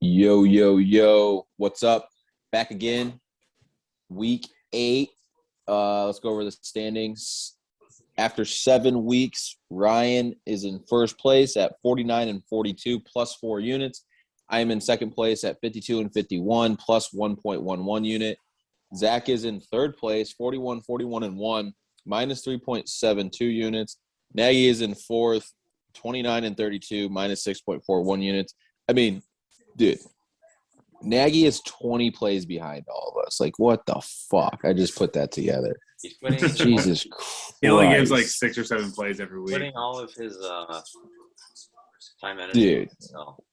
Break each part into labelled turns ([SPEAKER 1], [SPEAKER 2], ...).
[SPEAKER 1] Yo, yo, yo. What's up? Back again. Week 8. Let's go over the standings. After 7 weeks, Ryan is in first place at 49 and 42 plus 4 units. I am in second place at 52 and 51 plus 1.11 unit. Zach is in third place, 41, 41 and 1 minus 3.72 units. Nagy is in fourth, 29 and 32 minus 6.41 units. I mean, dude, Nagy is 20 plays behind all of us. Like, what the fuck? I just put that together.
[SPEAKER 2] He's putting
[SPEAKER 1] Jesus Christ.
[SPEAKER 3] He only gives like 6 or 7 plays every week.
[SPEAKER 2] putting all of his time energy.
[SPEAKER 1] Dude.
[SPEAKER 2] So.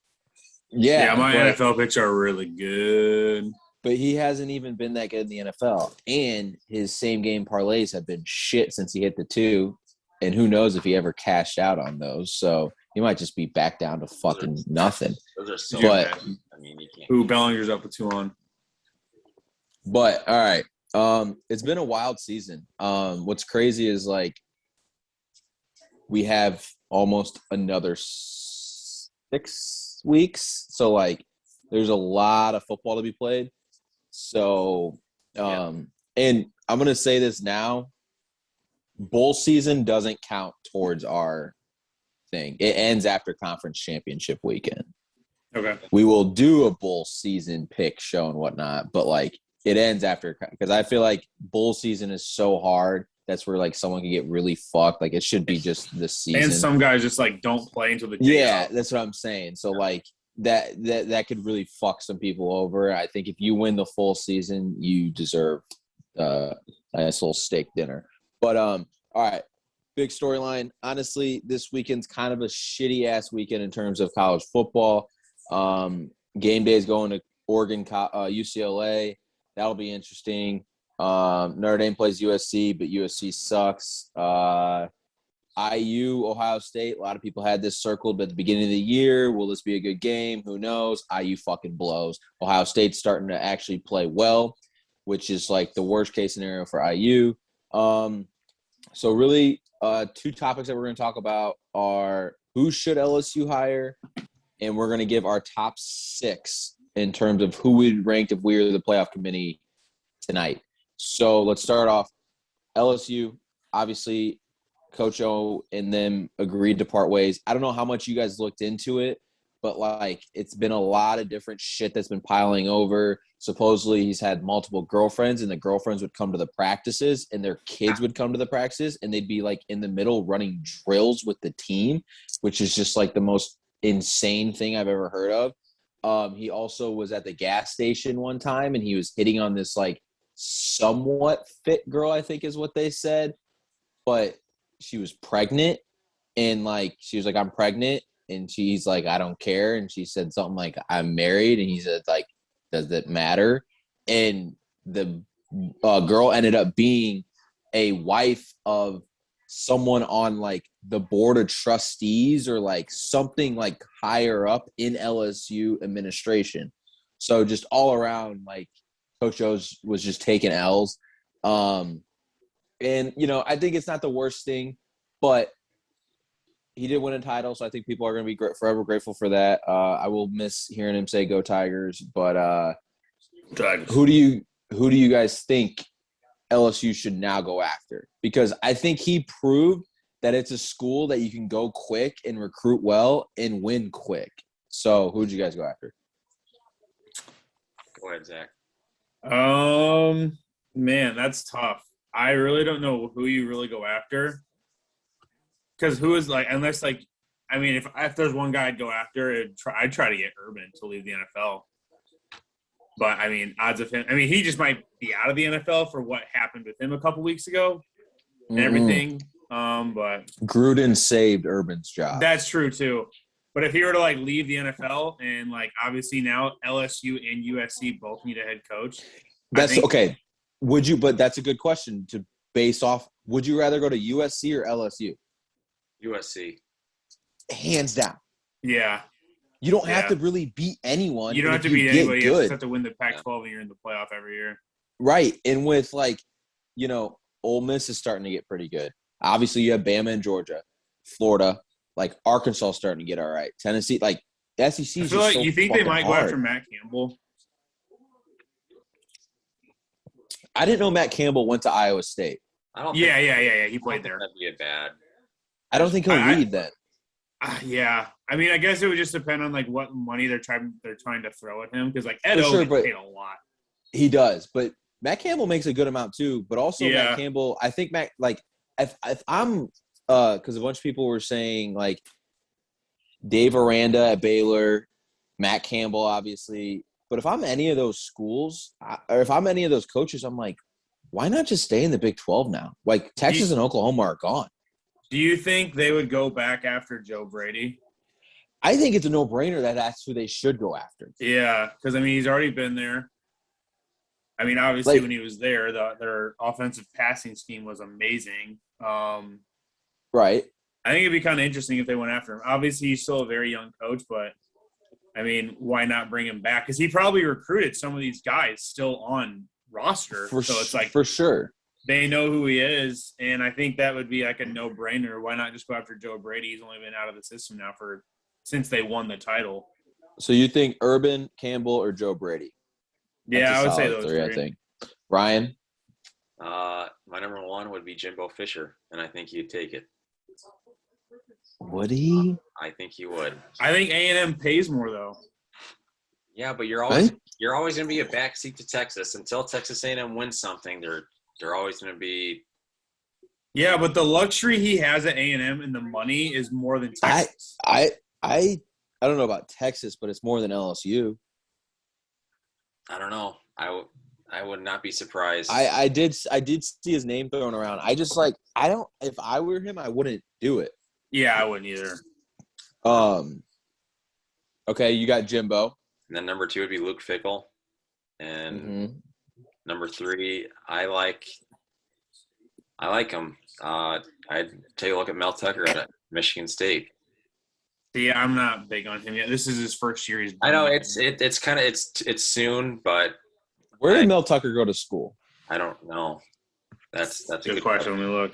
[SPEAKER 3] Yeah, my NFL picks are really good.
[SPEAKER 1] But he hasn't even been that good in the NFL. And his same game parlays have been shit since he hit the 2. And who knows if he ever cashed out on those. So he might just be back down to fucking nothing.
[SPEAKER 2] Those are so
[SPEAKER 1] But-
[SPEAKER 2] bad. I mean, you can't.
[SPEAKER 3] Ooh, Bellinger's up with 2 on.
[SPEAKER 1] But all right. It's been a wild season. What's crazy is like we have almost another 6 weeks. So like there's a lot of football to be played. So and I'm gonna say this now. Bowl season doesn't count towards our thing. It ends after conference championship weekend.
[SPEAKER 3] Okay.
[SPEAKER 1] We will do a bowl season pick show and whatnot, but like it ends after, because I feel like bowl season is so hard. That's where like someone can get really fucked. Like it should be just this season.
[SPEAKER 3] And some guys just like don't play until the day
[SPEAKER 1] Yeah,
[SPEAKER 3] of.
[SPEAKER 1] that's what I'm saying. So like that could really fuck some people over. I think if you win the full season, you deserve a nice little steak dinner. But all right. Big storyline. Honestly, this weekend's kind of a shitty ass weekend in terms of college football. Game day is going to Oregon, UCLA. That'll be interesting. Notre Dame plays USC, but USC sucks. IU, Ohio State. A lot of people had this circled at the beginning of the year. Will this be a good game? Who knows? IU fucking blows. Ohio State's starting to actually play well, which is like the worst case scenario for IU. So really, 2 topics that we're going to talk about are who should LSU hire, and we're going to give our top 6 in terms of who we'd ranked if we were the playoff committee tonight. So let's start off. LSU, obviously, Coach O and them agreed to part ways. I don't know how much you guys looked into it, but like it's been a lot of different shit that's been piling over. Supposedly he's had multiple girlfriends, and the girlfriends would come to the practices and their kids would come to the practices, and they'd be like in the middle running drills with the team, which is just like the most insane thing I've ever heard of. He also was at the gas station one time, and he was hitting on this like somewhat fit girl, I think is what they said, but she was pregnant, and like she was like, I'm pregnant, and she's like, I don't care, and she said something like, I'm married, and he said like, does that matter? And the girl ended up being a wife of someone on like the board of trustees or like something like higher up in LSU administration. So just all around, like Coach O was just taking L's. And, you know, I think it's not the worst thing, but he did win a title, so I think people are going to be forever grateful for that. I will miss hearing him say "Go Tigers," but
[SPEAKER 3] Tigers.
[SPEAKER 1] who do you guys think LSU should now go after? Because I think he proved that it's a school that you can go quick and recruit well and win quick. So who'd you guys go after?
[SPEAKER 2] Go ahead, Zach.
[SPEAKER 3] Man, that's tough. I really don't know who you really go after. Because who is like, unless like, I mean, if there's one guy I'd go after, I'd try to get Urban to leave the NFL. But I mean, odds of him. I mean, he just might be out of the NFL for what happened with him a couple weeks ago and everything. But
[SPEAKER 1] Gruden saved Urban's job.
[SPEAKER 3] that's true too. But if he were to like leave the NFL and like obviously now LSU and USC both need a head coach.
[SPEAKER 1] That's okay. Would you? But that's a good question to base off. Would you rather go to USC or LSU?
[SPEAKER 2] USC.
[SPEAKER 1] Hands down.
[SPEAKER 3] Yeah.
[SPEAKER 1] You don't have to really beat anyone.
[SPEAKER 3] You don't have to beat anybody. You just have to win the Pac-12 and you're in the playoff every year.
[SPEAKER 1] Right. And with like, you know, Ole Miss is starting to get pretty good. Obviously, you have Bama and Georgia, Florida, like Arkansas starting to get all right. Tennessee, like The SEC
[SPEAKER 3] I
[SPEAKER 1] is
[SPEAKER 3] feel
[SPEAKER 1] just
[SPEAKER 3] like
[SPEAKER 1] so
[SPEAKER 3] you think they
[SPEAKER 1] fucking
[SPEAKER 3] might go
[SPEAKER 1] hard.
[SPEAKER 3] after Matt Campbell.
[SPEAKER 1] I didn't know Matt Campbell went to Iowa State.
[SPEAKER 2] I don't.
[SPEAKER 3] Yeah. He
[SPEAKER 2] I don't
[SPEAKER 3] played
[SPEAKER 2] think
[SPEAKER 3] there.
[SPEAKER 2] that'd be a bad.
[SPEAKER 1] I don't think he'll lead then.
[SPEAKER 3] Yeah. I mean, I guess it would just depend on like what money they're trying to throw at him because like Ed
[SPEAKER 1] For sure,
[SPEAKER 3] O gets
[SPEAKER 1] but-
[SPEAKER 3] paid a lot.
[SPEAKER 1] He does, but Matt Campbell makes a good amount too. But also
[SPEAKER 3] Yeah.
[SPEAKER 1] Matt Campbell, I think if I'm because a bunch of people were saying like Dave Aranda at Baylor, Matt Campbell obviously. But if I'm any of those schools, or if I'm any of those coaches, I'm like, why not just stay in the Big 12 now? Like Texas and Oklahoma are gone.
[SPEAKER 3] Do you think they would go back after Joe Brady?
[SPEAKER 1] I think it's a no-brainer that that's who they should go after.
[SPEAKER 3] Yeah, because I mean he's already been there. I mean, obviously
[SPEAKER 1] Like-
[SPEAKER 3] when he was there, their offensive passing scheme was amazing.
[SPEAKER 1] Right.
[SPEAKER 3] I think it'd be kind of interesting if they went after him. Obviously, he's still a very young coach, but I mean, why not bring him back? Because he probably recruited some of these guys still on roster. So it's like
[SPEAKER 1] for sure.
[SPEAKER 3] they know who he is, and I think that would be like a no-brainer. Why not just go after Joe Brady? He's only been out of the system now since they won the title.
[SPEAKER 1] So you think Urban, Campbell, or Joe Brady?
[SPEAKER 3] Yeah, I would say those three.
[SPEAKER 1] I think. Ryan?
[SPEAKER 2] My number one would be Jimbo Fisher, and I think he'd take it.
[SPEAKER 1] Would he?
[SPEAKER 2] I think he would.
[SPEAKER 3] I think A&M pays more though.
[SPEAKER 2] Yeah, but you're always going to be a backseat to Texas until Texas A&M wins something. They're always going to be.
[SPEAKER 3] Yeah, but the luxury he has at A&M and the money is more than Texas.
[SPEAKER 1] I don't know about Texas, but it's more than LSU.
[SPEAKER 2] I don't know. I would not be surprised.
[SPEAKER 1] I did see his name thrown around. I just like if I were him, I wouldn't do it.
[SPEAKER 3] Yeah, I wouldn't either.
[SPEAKER 1] Okay, you got Jimbo.
[SPEAKER 2] And then number 2 would be Luke Fickell. And number 3, I like him. I'd take a look at Mel Tucker at Michigan State.
[SPEAKER 3] Yeah, I'm not big on him yet. This is his first year.
[SPEAKER 2] I know it's kind of it's soon, but
[SPEAKER 1] where did Mel Tucker go to school?
[SPEAKER 2] I don't know. That's a
[SPEAKER 3] good question. Let me look.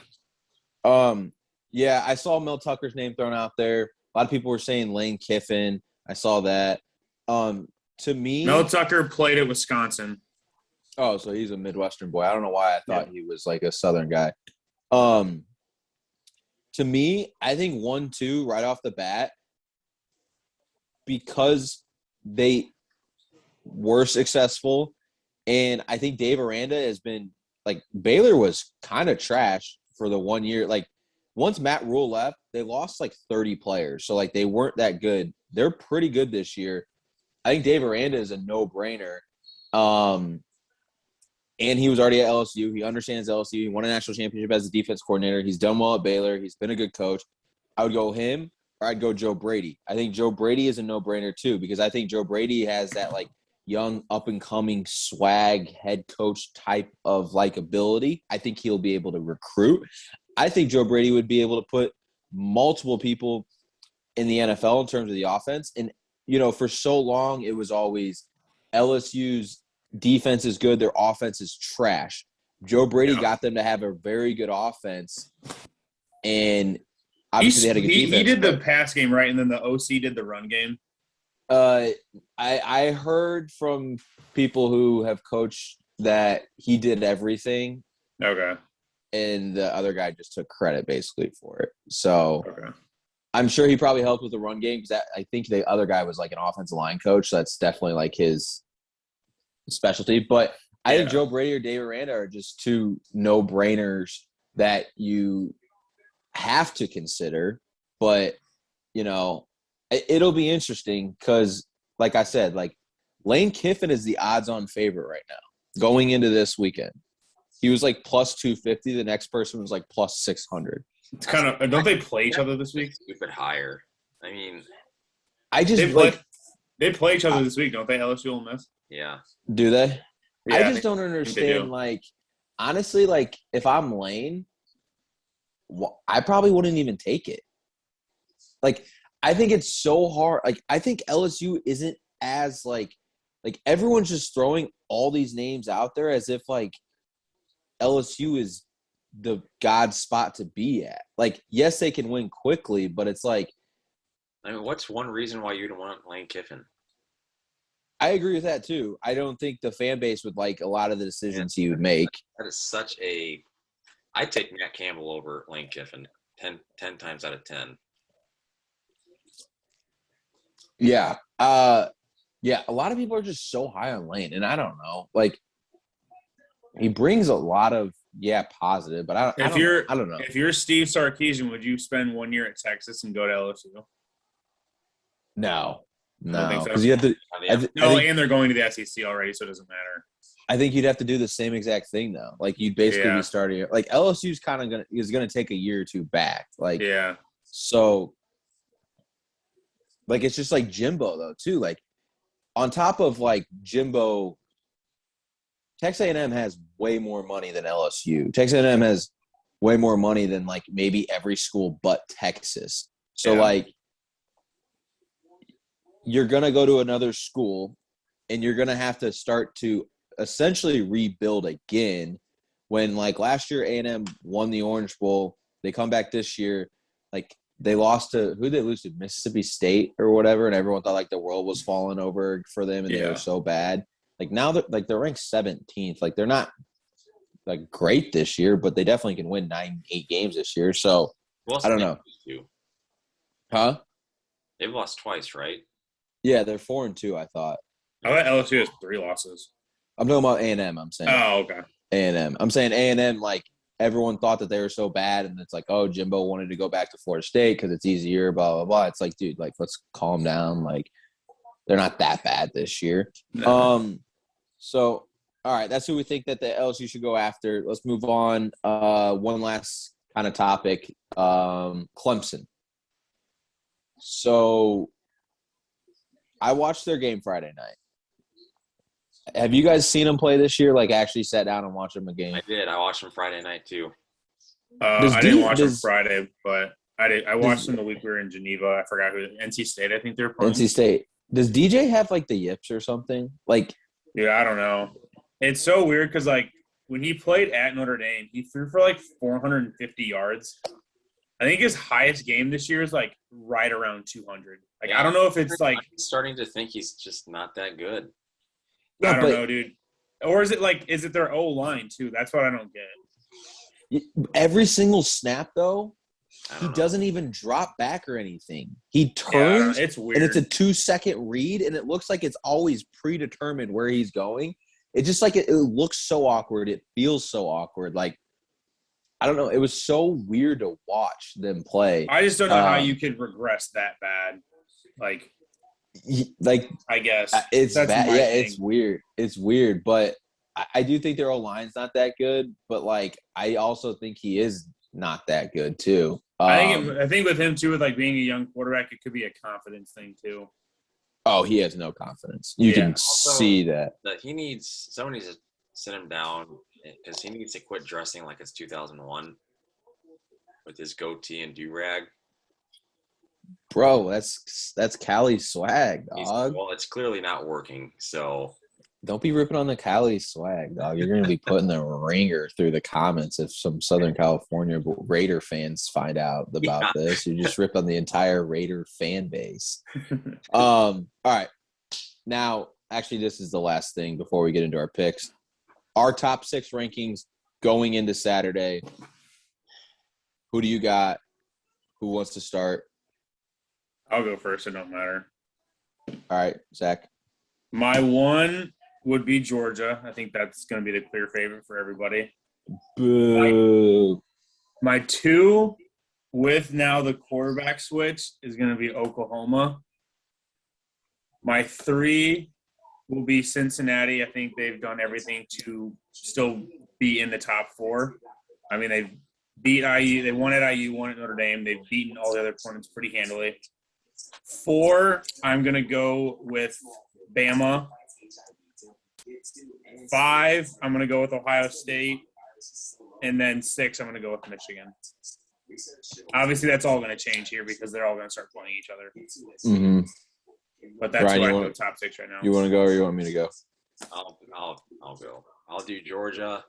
[SPEAKER 1] Yeah, I saw Mel Tucker's name thrown out there. A lot of people were saying Lane Kiffin. I saw that. To me,
[SPEAKER 3] Mel Tucker played at Wisconsin.
[SPEAKER 1] Oh, so he's a Midwestern boy. I don't know why I thought he was like a Southern guy. To me, I think 1-2 right off the bat, because they were successful, and I think Dave Aranda has been like Baylor was kind of trash for the 1 year. Like once Matt Rule left, they lost like 30 players, so like they weren't that good. They're pretty good this year. I think Dave Aranda is a no-brainer. And he was already at LSU. He understands LSU. He won a national championship as a defense coordinator. He's done well at Baylor. He's been a good coach. I would go him or I'd go Joe Brady. I think Joe Brady is a no-brainer too because I think Joe Brady has that like young up-and-coming swag head coach type of like ability. I think he'll be able to recruit. I think Joe Brady would be able to put multiple people in the NFL in terms of the offense. And, you know, for so long it was always LSU's defense is good, their offense is trash. Joe Brady got them to have a very good offense, and obviously they had a good defense.
[SPEAKER 3] He did the pass game, right, and then the OC did the run game.
[SPEAKER 1] I heard from people who have coached that he did everything.
[SPEAKER 3] Okay.
[SPEAKER 1] And the other guy just took credit basically for it. So I'm sure he probably helped with the run game because I think the other guy was like an offensive line coach. So that's definitely like his specialty. But I think Joe Brady or Dave Aranda are just two no-brainers that you have to consider. But, you know, it'll be interesting because, like I said, like Lane Kiffin is the odds-on favorite right now going into this weekend. He was like plus 250. The next person was like plus 600.
[SPEAKER 3] It's kind of – don't they play each other this week?
[SPEAKER 2] Stupid higher. I mean –
[SPEAKER 3] They play each other this week, don't they? LSU Ole Miss?
[SPEAKER 2] Yeah.
[SPEAKER 1] Do they?
[SPEAKER 3] Yeah,
[SPEAKER 1] I just don't understand. Like, honestly, like if I'm Lane, I probably wouldn't even take it. Like, I think it's so hard. Like, I think LSU isn't as like everyone's just throwing all these names out there as if like LSU is the God spot to be at. Like, yes, they can win quickly, but it's like
[SPEAKER 2] I mean, what's one reason why you don't want Lane Kiffin?
[SPEAKER 1] I agree with that too. I don't think the fan base would like a lot of the decisions he would make.
[SPEAKER 2] That is such a – I'd take Matt Campbell over Lane Kiffin 10 times out of 10.
[SPEAKER 1] Yeah. Yeah, a lot of people are just so high on Lane, and I don't know. Like, he brings a lot of, positive, but I don't know.
[SPEAKER 3] If you're Steve Sarkisian, would you spend 1 year at Texas and go to LSU?
[SPEAKER 1] No,
[SPEAKER 3] think so.
[SPEAKER 1] because you have to.
[SPEAKER 3] And they're going to the SEC already, so it doesn't matter.
[SPEAKER 1] I think you'd have to do the same exact thing though. Like you'd basically be starting. Like LSU's kind of gonna take a year or two back. Like so. Like it's just like Jimbo though too. Like on top of like Jimbo, Texas A&M has way more money than LSU. Texas A&M has way more money than like maybe every school but Texas. So like you're going to go to another school and you're going to have to start to essentially rebuild again when like last year A&M won the Orange Bowl. They come back this year. Like they lost to – who did they lose to? Mississippi State or whatever, and everyone thought like the world was falling over for them and they were so bad. Like now they're ranked 17th. Like they're not like great this year, but they definitely can win 9-8 games this year. So I don't know. Huh?
[SPEAKER 2] They've lost twice, right?
[SPEAKER 1] Yeah, they're 4-2. I thought.
[SPEAKER 3] I thought LSU has 3 losses.
[SPEAKER 1] I'm talking about A&M. I'm saying.
[SPEAKER 3] Oh, okay.
[SPEAKER 1] A&M. I'm saying A&M. Like everyone thought that they were so bad, and it's like, oh, Jimbo wanted to go back to Florida State because it's easier. Blah blah blah. It's like, dude, like let's calm down. Like they're not that bad this year.
[SPEAKER 3] No.
[SPEAKER 1] So, all right, that's who we think that the LSU should go after. Let's move on. One last kind of topic, Clemson. So, I watched their game Friday night. Have you guys seen them play this year? Like, actually sat down and watched them a game?
[SPEAKER 2] I did. I watched them Friday night too.
[SPEAKER 3] I didn't watch them Friday, but I did. I watched them the week we were in Geneva. I forgot who. NC State, I think they were playing.
[SPEAKER 1] NC State. Does DJ have like the yips or something? Like.
[SPEAKER 3] Yeah, I don't know. It's so weird because, like, when he played at Notre Dame, he threw for, like, 450 yards. I think his highest game this year is, like, right around 200. Like, I don't know if it's, like –
[SPEAKER 2] I'm starting to think he's just not that good.
[SPEAKER 3] I don't know, dude. Or is it their O-line, too? That's what I don't get.
[SPEAKER 1] Every single snap, though, he doesn't even drop back or anything. He turns,
[SPEAKER 3] it's weird.
[SPEAKER 1] And it's a 2-second read, and it looks like it's always predetermined where he's going. It just like it looks so awkward. It feels so awkward. Like, I don't know. It was so weird to watch them play.
[SPEAKER 3] I just don't know how you could regress that bad. Like I guess.
[SPEAKER 1] It's bad. Yeah, thing. It's weird. It's weird, but I do think their O-line's not that good, but, like, I also think he is not that good, too.
[SPEAKER 3] I think with him too, with like being a young quarterback, it could be a confidence thing too.
[SPEAKER 1] Oh, he has no confidence. You can see that.
[SPEAKER 2] Someone needs to sit him down because he needs to quit dressing like it's 2001 with his goatee and do-rag.
[SPEAKER 1] Bro, that's Cali's swag, dog.
[SPEAKER 2] Well, it's clearly not working, so.
[SPEAKER 1] Don't be ripping on the Cali swag, dog. You're going to be putting the ringer through the comments if some Southern California Raider fans find out about this. You just rip on the entire Raider fan base. All right. Now, actually, this is the last thing before we get into our picks. Our top 6 rankings going into Saturday. Who do you got? Who wants to start?
[SPEAKER 3] I'll go first. It don't matter.
[SPEAKER 1] All right, Zach.
[SPEAKER 3] My 1 would be Georgia. I think that's going to be the clear favorite for everybody.
[SPEAKER 1] Boo.
[SPEAKER 3] My 2, with now the quarterback switch, is going to be Oklahoma. My 3 will be Cincinnati. I think they've done everything to still be in the top 4. I mean, they've beat IU. They won at IU, won at Notre Dame. They've beaten all the other opponents pretty handily. 4, I'm going to go with Bama. 5, I'm going to go with Ohio State. And then 6, I'm going to go with Michigan. Obviously, that's all going to change here because they're all going to start playing each other.
[SPEAKER 1] Mm-hmm.
[SPEAKER 3] But that's Ryan, who I go top 6 right now.
[SPEAKER 1] You want to go or you want me to go?
[SPEAKER 2] I'll go. I'll do Georgia.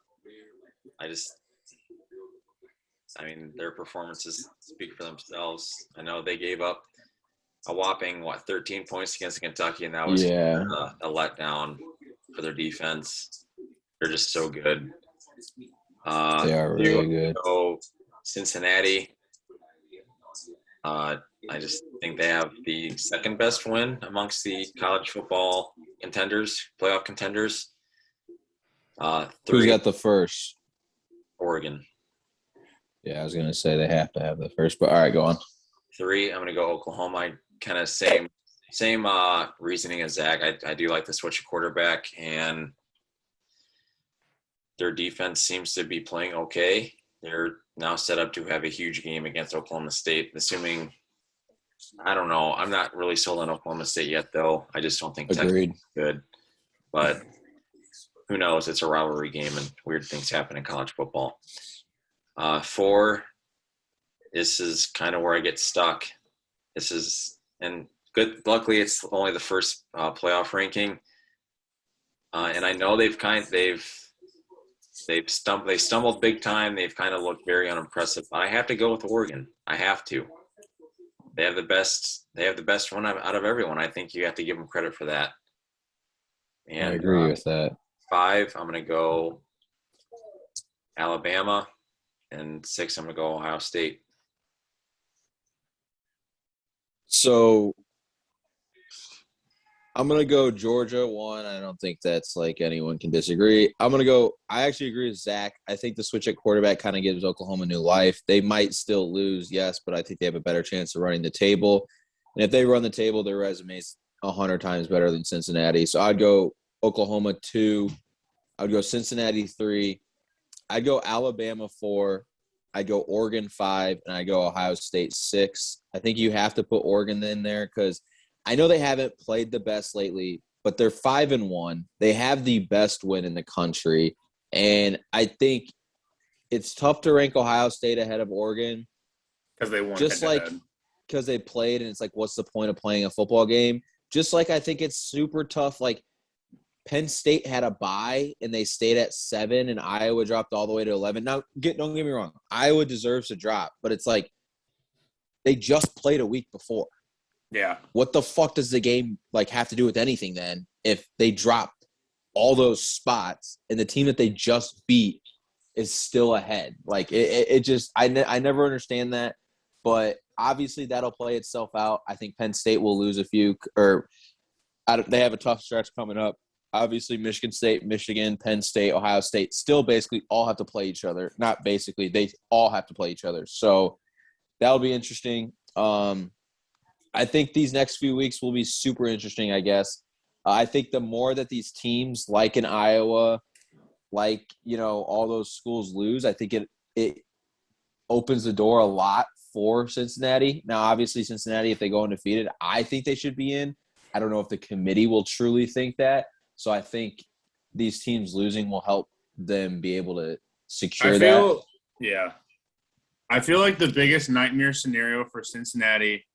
[SPEAKER 2] Their performances speak for themselves. I know they gave up a whopping 13 points against Kentucky, and that was a letdown for their defense. They're just so good.
[SPEAKER 1] They are really good.
[SPEAKER 2] So Cincinnati. I just think they have the second best win amongst the college football contenders, playoff contenders.
[SPEAKER 1] Who's got the first?
[SPEAKER 2] Oregon.
[SPEAKER 1] Yeah, I was going to say they have to have the first, but all right, go on.
[SPEAKER 2] 3, I'm going to go Oklahoma. I kind of same reasoning as Zach. I do like the switch of quarterback, and their defense seems to be playing okay. They're now set up to have a huge game against Oklahoma State, assuming – I don't know. I'm not really sold on Oklahoma State yet, though. I just don't think Texas is good. But who knows? It's a rivalry game, and weird things happen in college football. 4, this is kind of where I get stuck. This is – and good. Luckily, it's only the first playoff ranking. And I know they stumbled big time. They've kind of looked very unimpressive. But I have to go with Oregon. I have to. They have the best one out of everyone. I think you have to give them credit for that. And
[SPEAKER 1] I agree with that.
[SPEAKER 2] 5, I'm going to go Alabama. And 6, I'm going to go Ohio State.
[SPEAKER 1] So I'm going to go Georgia 1. I don't think that's like anyone can disagree. I actually agree with Zach. I think the switch at quarterback kind of gives Oklahoma new life. They might still lose, yes, but I think they have a better chance of running the table. And if they run the table, their resume is 100 times better than Cincinnati. So I'd go Oklahoma 2. I'd go Cincinnati 3. I'd go Alabama 4. I'd go Oregon 5. And I'd go Ohio State 6. I think you have to put Oregon in there because I know they haven't played the best lately, but they're 5-1. They have the best win in the country. And I think it's tough to rank Ohio State ahead of Oregon.
[SPEAKER 3] Because they won.
[SPEAKER 1] Just like because they played, and it's like, what's the point of playing a football game? Just like I think it's super tough. Like Penn State had a bye, and they stayed at 7, and Iowa dropped all the way to 11. Now, don't get me wrong. Iowa deserves to drop, but it's like they just played a week before.
[SPEAKER 3] Yeah.
[SPEAKER 1] What the fuck does the game like have to do with anything then if they drop all those spots and the team that they just beat is still ahead? Like it just I never understand that, but obviously that'll play itself out. I think Penn State will lose a few they have a tough stretch coming up. Obviously Michigan State, Michigan, Penn State, Ohio State still basically all have to play each other. Not basically, they all have to play each other. So that'll be interesting. I think these next few weeks will be super interesting, I guess. I think the more that these teams, like in Iowa, like, all those schools lose, I think it opens the door a lot for Cincinnati. Now, obviously, Cincinnati, if they go undefeated, I think they should be in. I don't know if the committee will truly think that. So I think these teams losing will help them be able to secure that.
[SPEAKER 3] Yeah. I feel like the biggest nightmare scenario for Cincinnati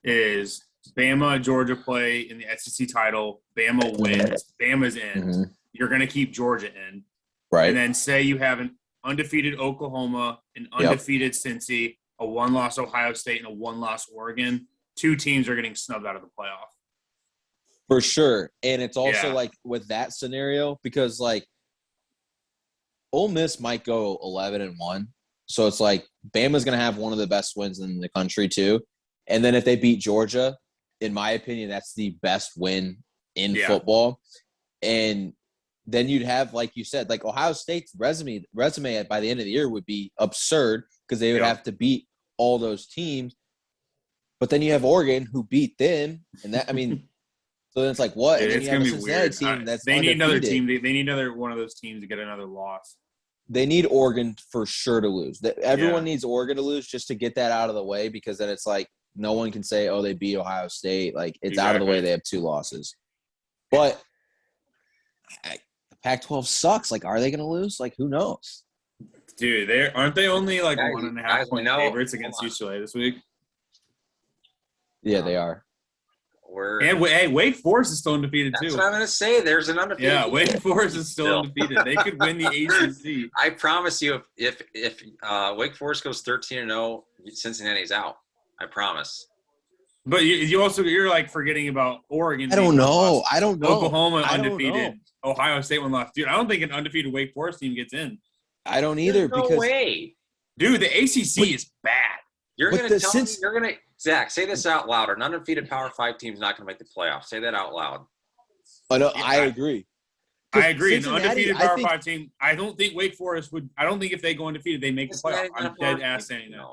[SPEAKER 3] is Bama, Georgia play in the SEC title. Bama wins. Bama's in.
[SPEAKER 1] Mm-hmm.
[SPEAKER 3] You're going to keep Georgia in.
[SPEAKER 1] Right.
[SPEAKER 3] And then say you have an undefeated Oklahoma, an undefeated Cincy, a 1-loss Ohio State, and a 1-loss Oregon. 2 teams are getting snubbed out of the playoff.
[SPEAKER 1] For sure. And it's also like with that scenario because like Ole Miss might go 11-1. So it's like Bama's going to have one of the best wins in the country too. And then if they beat Georgia, in my opinion, that's the best win in football. And then you'd have, like you said, like Ohio State's resume by the end of the year would be absurd because they would have to beat all those teams. But then you have Oregon who beat them. And that, I mean, so then it's like what? And then
[SPEAKER 3] it's
[SPEAKER 1] you have
[SPEAKER 3] going
[SPEAKER 1] a
[SPEAKER 3] to be
[SPEAKER 1] Cincinnati
[SPEAKER 3] weird.
[SPEAKER 1] team that's
[SPEAKER 3] they need
[SPEAKER 1] undefeated.
[SPEAKER 3] another team. They need another one of those teams to get another loss.
[SPEAKER 1] They need Oregon for sure to lose. Everyone needs Oregon to lose just to get that out of the way because then it's like, no one can say, oh, they beat Ohio State. Like, it's out of the way. They have 2 losses. But the Pac-12 sucks. Like, are they going to lose? Like, who knows?
[SPEAKER 3] Dude, aren't they only like 1.5 point favorites against UCLA this week?
[SPEAKER 1] Yeah, they are.
[SPEAKER 3] Wake Forest is still undefeated too.
[SPEAKER 2] That's what I'm going to say. There's an undefeated.
[SPEAKER 3] Yeah, Wake Forest is still undefeated. They could win the ACC.
[SPEAKER 2] I promise you, if Wake Forest goes 13-0, Cincinnati's out. I promise.
[SPEAKER 3] But you're like forgetting about Oregon.
[SPEAKER 1] I don't know.
[SPEAKER 3] Oklahoma
[SPEAKER 1] I don't
[SPEAKER 3] undefeated.
[SPEAKER 1] know.
[SPEAKER 3] Ohio State one lost. Dude, I don't think an undefeated Wake Forest team gets in.
[SPEAKER 1] I don't either.
[SPEAKER 2] There's no way.
[SPEAKER 3] Dude, the ACC is bad.
[SPEAKER 2] You're going to tell me – you're going to – Zach, say this out loud. An undefeated Power 5 team is not going to make the playoffs. Say that out loud.
[SPEAKER 1] Oh, no, I agree.
[SPEAKER 3] I agree. An undefeated Power 5 team, I don't think Wake Forest would – I don't think if they go undefeated, they make the playoffs. I'm dead ass saying that.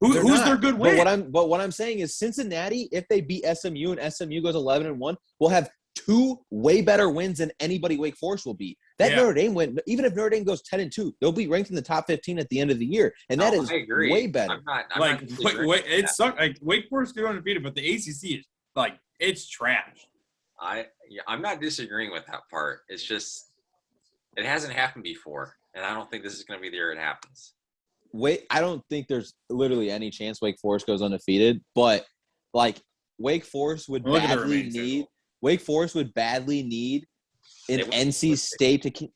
[SPEAKER 3] Who's their good win?
[SPEAKER 1] But what I'm saying is Cincinnati, if they beat SMU and SMU goes 11-1, will have 2 way better wins than anybody Wake Forest will beat. Notre Dame win, even if Notre Dame goes 10-2, they'll be ranked in the top 15 at the end of the year, and that is way better.
[SPEAKER 3] It sucks. Like Wake Forest go undefeated, but the ACC is like it's trash.
[SPEAKER 2] I'm not disagreeing with that part. It's just it hasn't happened before, and I don't think this is going to be the year it happens.
[SPEAKER 1] I don't think there's literally any chance Wake Forest goes undefeated, but like Wake Forest would badly need an NC State to.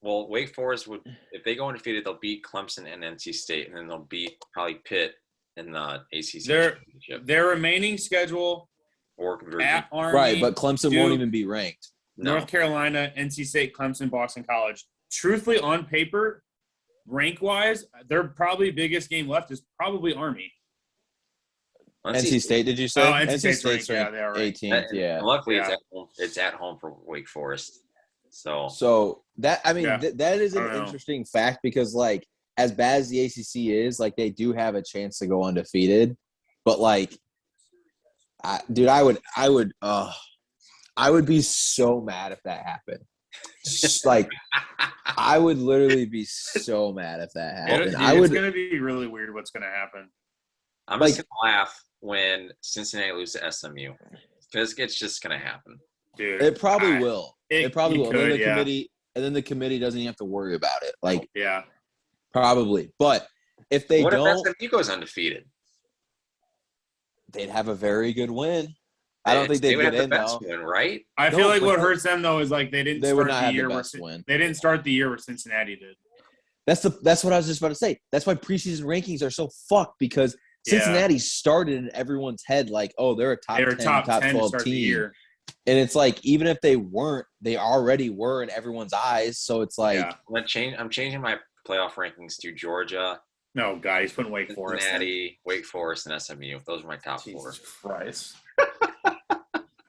[SPEAKER 2] Well, Wake Forest would, if they go undefeated, they'll beat Clemson and NC State, and then they'll beat probably Pitt in the ACC championship.
[SPEAKER 3] Their remaining schedule at Army,
[SPEAKER 1] right, but Clemson won't even be ranked.
[SPEAKER 3] North Carolina, NC State, Clemson, Boston College. Truthfully, on paper, rank-wise, their probably biggest game left is probably Army.
[SPEAKER 1] NC State, did you say?
[SPEAKER 3] Oh, NC State's ranked,
[SPEAKER 1] yeah, 18th. Yeah.
[SPEAKER 2] Luckily, it's at home for Wake Forest.
[SPEAKER 1] So that that is an interesting fact because like as bad as the ACC is, like they do have a chance to go undefeated, but like, I would be so mad if that happened. Like, I would literally be so mad if that happened.
[SPEAKER 3] It's going to be really weird what's going to happen.
[SPEAKER 2] I'm just going to laugh when Cincinnati loses to SMU because it's just going to happen.
[SPEAKER 1] Dude, it probably will. It probably will. And then the committee doesn't even have to worry about it. Like,
[SPEAKER 3] yeah,
[SPEAKER 1] probably. But if they don't,
[SPEAKER 2] if SMU goes undefeated?
[SPEAKER 1] They'd have a very good win. I don't think they'd get in though.
[SPEAKER 2] Win, right?
[SPEAKER 3] I feel like what hurts them though is like they didn't start the year where Cincinnati did.
[SPEAKER 1] That's what I was just about to say. That's why preseason rankings are so fucked because Cincinnati started in everyone's head like, oh, they're a top 10, top 12 team. And it's like even if they weren't, they already were in everyone's eyes. So it's like
[SPEAKER 2] I'm changing my playoff rankings to Georgia.
[SPEAKER 3] No, God, he's putting Wake Forest.
[SPEAKER 2] Cincinnati, Wake Forest, and SMU. Those are my top 4.
[SPEAKER 3] Jesus Christ.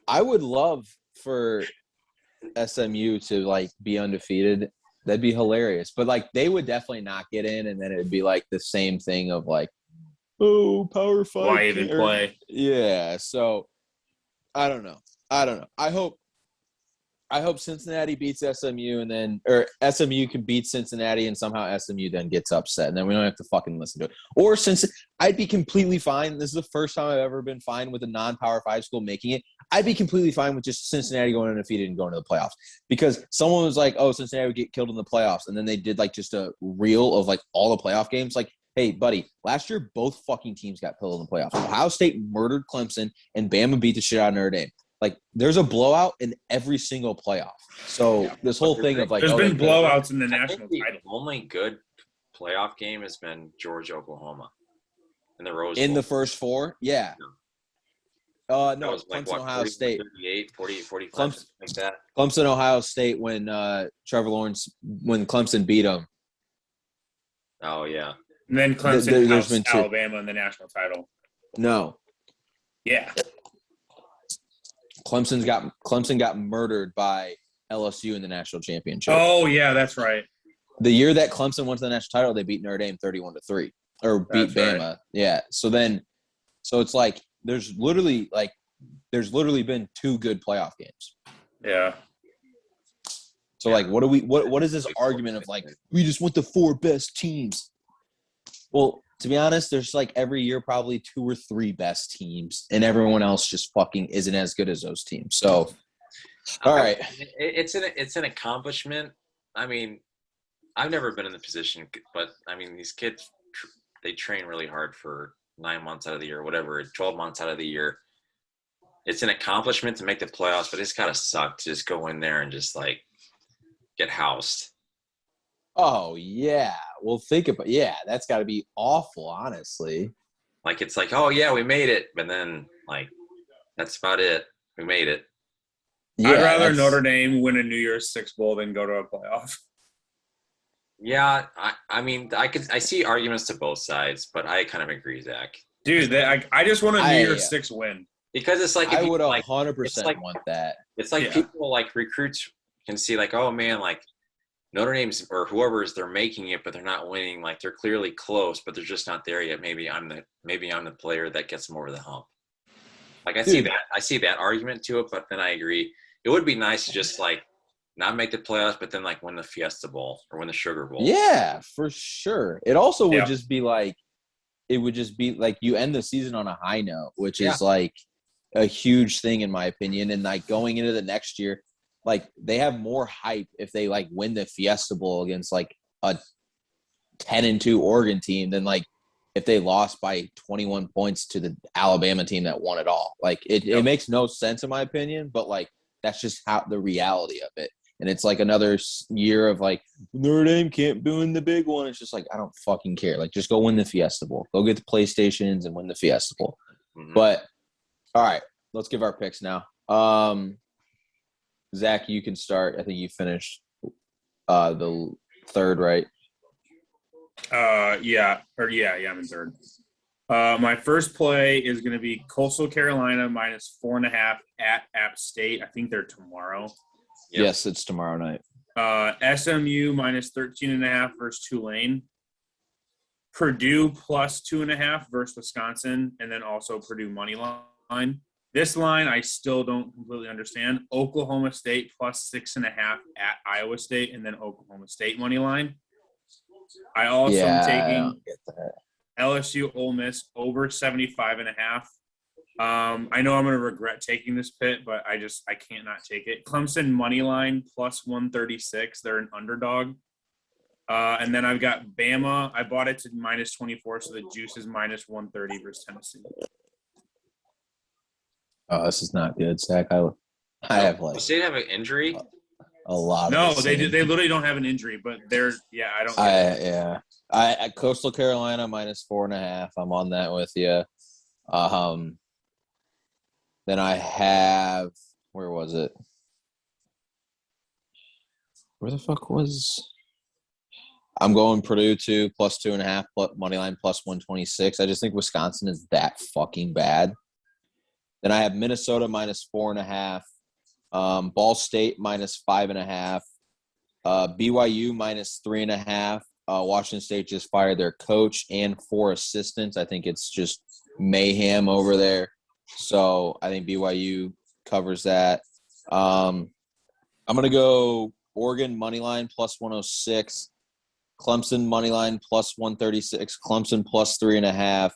[SPEAKER 1] I would love for SMU to like be undefeated. That'd be hilarious. But like they would definitely not get in, and then it'd be like the same thing of like, oh, Power 5.
[SPEAKER 3] Why even play?
[SPEAKER 1] Yeah. So I don't know. I hope Cincinnati beats SMU or SMU can beat Cincinnati and somehow SMU then gets upset and then we don't have to fucking listen to it. Or since I'd be completely fine. This is the first time I've ever been fine with a non-Power 5 school making it. I'd be completely fine with just Cincinnati going undefeated and going to the playoffs because someone was like, oh, Cincinnati would get killed in the playoffs. And then they did like just a reel of like all the playoff games. Like, hey, buddy, last year both fucking teams got killed in the playoffs. Ohio State murdered Clemson and Bama beat the shit out of Notre Dame. Like, there's a blowout in every single playoff. So this whole thing of like,
[SPEAKER 3] there's been blowouts in the national title.
[SPEAKER 2] The only good playoff game has been Georgia, Oklahoma, in the Rose Bowl.
[SPEAKER 1] In the first 4, yeah. No, Clemson, Ohio State.
[SPEAKER 2] 38, 40, 45,
[SPEAKER 1] Clemson,
[SPEAKER 2] like that.
[SPEAKER 1] Clemson, Ohio State when Trevor Lawrence, when Clemson beat them.
[SPEAKER 2] Oh, yeah.
[SPEAKER 3] And then Clemson housed Alabama in the national title.
[SPEAKER 1] No.
[SPEAKER 3] Yeah.
[SPEAKER 1] Clemson got murdered by LSU in the national championship.
[SPEAKER 3] Oh yeah, that's right.
[SPEAKER 1] The year that Clemson went to the national title, they beat Notre Dame 31-3, or beat Bama. Right. Yeah. So it's like there's literally been 2 good playoff games.
[SPEAKER 3] Yeah.
[SPEAKER 1] So like, what is this argument of like we just want the 4 best teams? Well, to be honest, there's like every year probably 2 or 3 best teams, and everyone else just fucking isn't as good as those teams. So, all right,
[SPEAKER 2] it's an accomplishment. I mean, I've never been in the position, but I mean, these kids they train really hard for 9 months out of the year, whatever, 12 months out of the year. It's an accomplishment to make the playoffs, but it's gotta suck to just go in there and just like get housed.
[SPEAKER 1] Oh, yeah. Well, that's got to be awful, honestly.
[SPEAKER 2] Like, it's like, oh, yeah, we made it. But then Like, that's about it. We made it.
[SPEAKER 3] Yeah, I'd rather Notre Dame win a New Year's Six bowl than go to a playoff.
[SPEAKER 2] Yeah, I mean, I see arguments to both sides, but I kind of agree, Zach.
[SPEAKER 3] Dude, I just want a New Year's Six win.
[SPEAKER 2] Because it's like,
[SPEAKER 1] I would 100% want that.
[SPEAKER 2] It's like people like recruits can see like, oh man, like Notre Dame's or whoever's they're making it, but they're not winning. Like they're clearly close, but they're just not there yet. Maybe I'm the player that gets them over the hump. Like I see that argument to it, but then I agree. It would be nice to just like not make the playoffs, but then like win the Fiesta Bowl or win the Sugar Bowl.
[SPEAKER 1] Yeah, for sure. It also would just be like, you end the season on a high note, which is like a huge thing in my opinion. And like going into the next year, like they have more hype if they like win the Fiesta Bowl against like a 10-2 Oregon team than like if they lost by 21 points to the Alabama team that won it all. Like it makes no sense in my opinion, but like that's just how the reality of it. And it's like another year of like Notre Dame can't win the big one. It's just like I don't fucking care. Like just go win the Fiesta Bowl. Go get the PlayStations and win the Fiesta Bowl. Mm-hmm. But all right, let's give our picks now. Zach, you can start. I think you finished the third, right?
[SPEAKER 3] I'm in third. My first play is going to be Coastal Carolina minus 4.5 at App State. I think they're tomorrow.
[SPEAKER 1] Yep. Yes, it's tomorrow night.
[SPEAKER 3] SMU minus 13.5 versus Tulane. Purdue plus 2.5 versus Wisconsin, and then also Purdue money line. This line I still don't completely understand. Oklahoma State plus 6.5 at Iowa State, and then Oklahoma State money line. I also am taking LSU Ole Miss over 75.5. I know I'm going to regret taking this pit, but I can't not take it. Clemson money line plus 136. They're an underdog. And then I've got Bama. I bought it to minus 24, so the juice is minus 130 versus Tennessee.
[SPEAKER 1] Oh, this is not good, Zach. I have like.
[SPEAKER 2] Does State have an injury?
[SPEAKER 1] A lot.
[SPEAKER 3] No, they literally don't have an injury, but I don't.
[SPEAKER 1] At Coastal Carolina minus 4.5. I'm on that with you. Then I have, where was it? Where the fuck was? I'm going Purdue to plus 2.5, money line plus 126. I just think Wisconsin is that fucking bad. Then I have Minnesota minus 4.5. Ball State minus 5.5. BYU minus 3.5. Washington State just fired their coach and 4 assistants. I think it's just mayhem over there. So I think BYU covers that. I'm going to go Oregon money line plus 106. Clemson money line plus 136. Clemson plus 3.5.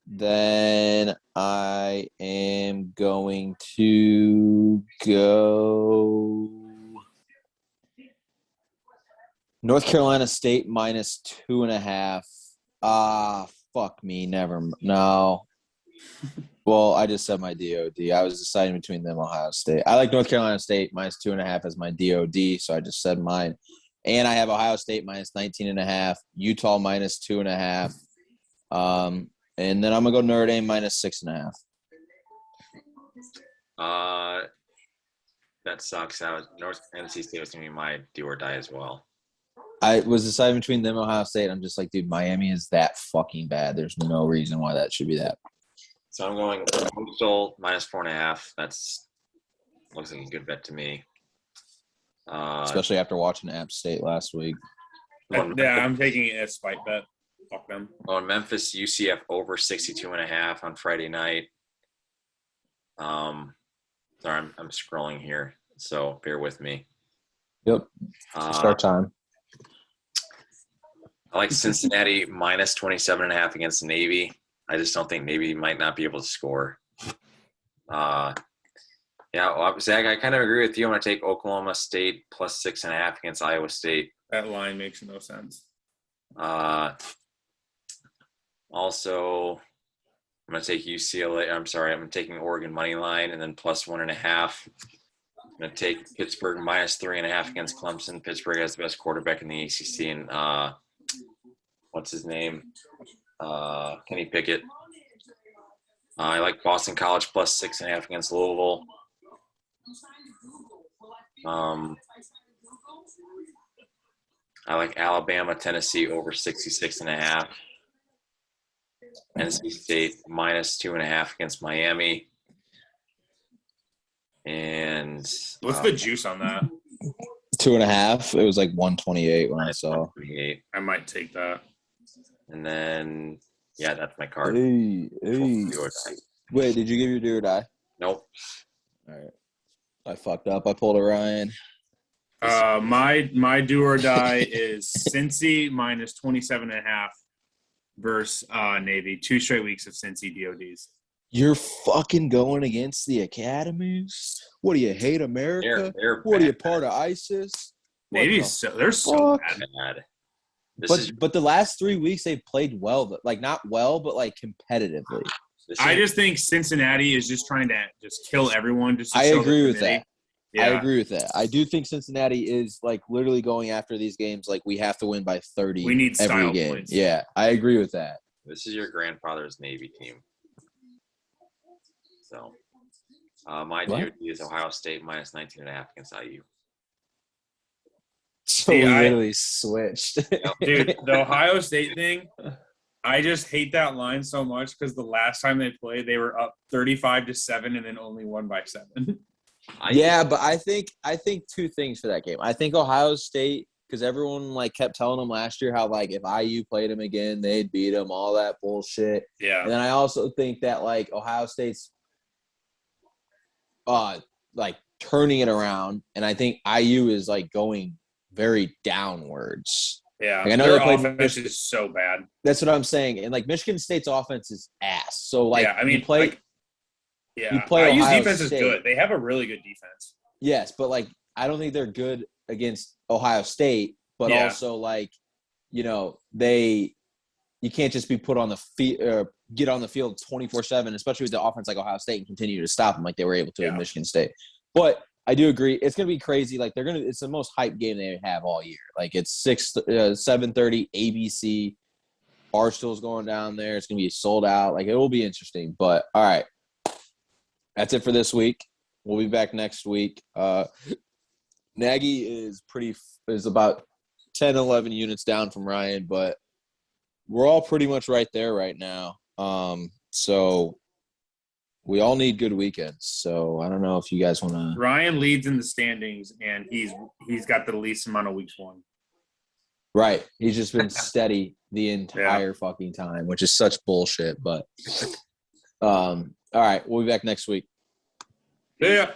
[SPEAKER 1] Then I am going to go North Carolina State minus 2.5. Fuck me. No. Well, I just said my DOD. I was deciding between them Ohio State. I like North Carolina State minus 2.5 as my DOD, so I just said mine. And I have Ohio State minus 19.5. Utah minus 2.5. And then I'm going to go Notre Dame minus 6.5.
[SPEAKER 2] That sucks. North NC State was going to be my do or die as well.
[SPEAKER 1] I was deciding between them and Ohio State. I'm just like, dude, Miami is that fucking bad. There's no reason why that should be that.
[SPEAKER 2] So I'm going Coastal minus 4.5. That's looks like a good bet to me.
[SPEAKER 1] Especially after watching App State last week.
[SPEAKER 3] I'm taking it as spite bet. Fuck them.
[SPEAKER 2] On Memphis, UCF over 62.5 on Friday night. Sorry, I'm scrolling here, so bear with me.
[SPEAKER 1] Yep. Start time.
[SPEAKER 2] I like Cincinnati minus 27.5 against the Navy. I just don't think Navy might not be able to score. Zach, I kind of agree with you. I'm going to take Oklahoma State plus 6.5 against Iowa State.
[SPEAKER 3] That line makes no sense.
[SPEAKER 2] Also, I'm going to take UCLA. I'm taking Oregon money line and then plus 1.5. I'm going to take Pittsburgh minus 3.5 against Clemson. Pittsburgh has the best quarterback in the ACC, and what's his name? Kenny Pickett. I like Boston College plus 6.5 against Louisville. I like Alabama, Tennessee over 66.5. NC State minus 2.5 against Miami. And
[SPEAKER 3] what's the juice on that?
[SPEAKER 1] 2.5. It was like 128 when I saw.
[SPEAKER 3] I might take that.
[SPEAKER 2] And then, yeah, that's my card.
[SPEAKER 1] Hey. Wait, did you give your do or die?
[SPEAKER 2] Nope.
[SPEAKER 1] All right. I fucked up. I pulled a Ryan.
[SPEAKER 3] My do or die is Cincy minus 27.5 versus Navy. 2 straight weeks of Cincy DODs.
[SPEAKER 1] You're fucking going against the academies? What do you hate America?
[SPEAKER 2] They're
[SPEAKER 1] what are you, part of ISIS?
[SPEAKER 3] They're so
[SPEAKER 2] bad.
[SPEAKER 1] But the last 3 weeks they've played well, but like not well, but like competitively.
[SPEAKER 3] I just think Cincinnati is just trying to just kill everyone.
[SPEAKER 1] I agree with that.
[SPEAKER 3] Yeah.
[SPEAKER 1] I agree with that. I do think Cincinnati is like literally going after these games like we have to win by 30
[SPEAKER 3] we need
[SPEAKER 1] every
[SPEAKER 3] style
[SPEAKER 1] game.
[SPEAKER 3] points.
[SPEAKER 1] Yeah, I agree with that.
[SPEAKER 2] This is your grandfather's Navy team. So, my DOD is Ohio State minus 19.5 against IU.
[SPEAKER 1] So we literally switched.
[SPEAKER 3] Dude, the Ohio State thing, I just hate that line so much because the last time they played, they were up 35-7 and then only won by 7.
[SPEAKER 1] Yeah, but I think 2 things for that game. I think Ohio State, because everyone like kept telling them last year how like if IU played them again, they'd beat them, all that bullshit.
[SPEAKER 3] Yeah.
[SPEAKER 1] And then I also think that like Ohio State's like turning it around, and I think IU is like going very downwards.
[SPEAKER 3] Yeah,
[SPEAKER 1] like, I know
[SPEAKER 3] their
[SPEAKER 1] they played
[SPEAKER 3] offense is so bad.
[SPEAKER 1] That's what I'm saying. And like Michigan State's offense is ass. So like,
[SPEAKER 3] yeah, I mean,
[SPEAKER 1] you play
[SPEAKER 3] IU's
[SPEAKER 1] Ohio
[SPEAKER 3] defense
[SPEAKER 1] State.
[SPEAKER 3] is good. They have a really good defense.
[SPEAKER 1] Yes, but like I don't think they're good against Ohio State. But also like, you know, you can't just be put on the field, get on the field 24/7, especially with the offense like Ohio State, and continue to stop them like they were able to at Michigan State. But I do agree. It's going to be crazy. Like it's the most hyped game they have all year. Like it's 7:30 ABC. Barstool's going down there. It's going to be sold out. Like it will be interesting. But all right, that's it for this week. We'll be back next week. Nagy is about 10, 11 units down from Ryan, but we're all pretty much right there right now. So we all need good weekends. So I don't know if you guys want to.
[SPEAKER 3] Ryan leads in the standings, and he's got the least amount of weeks won.
[SPEAKER 1] Right. He's just been steady the entire fucking time, which is such bullshit. But all right, we'll be back next week.
[SPEAKER 3] Yeah.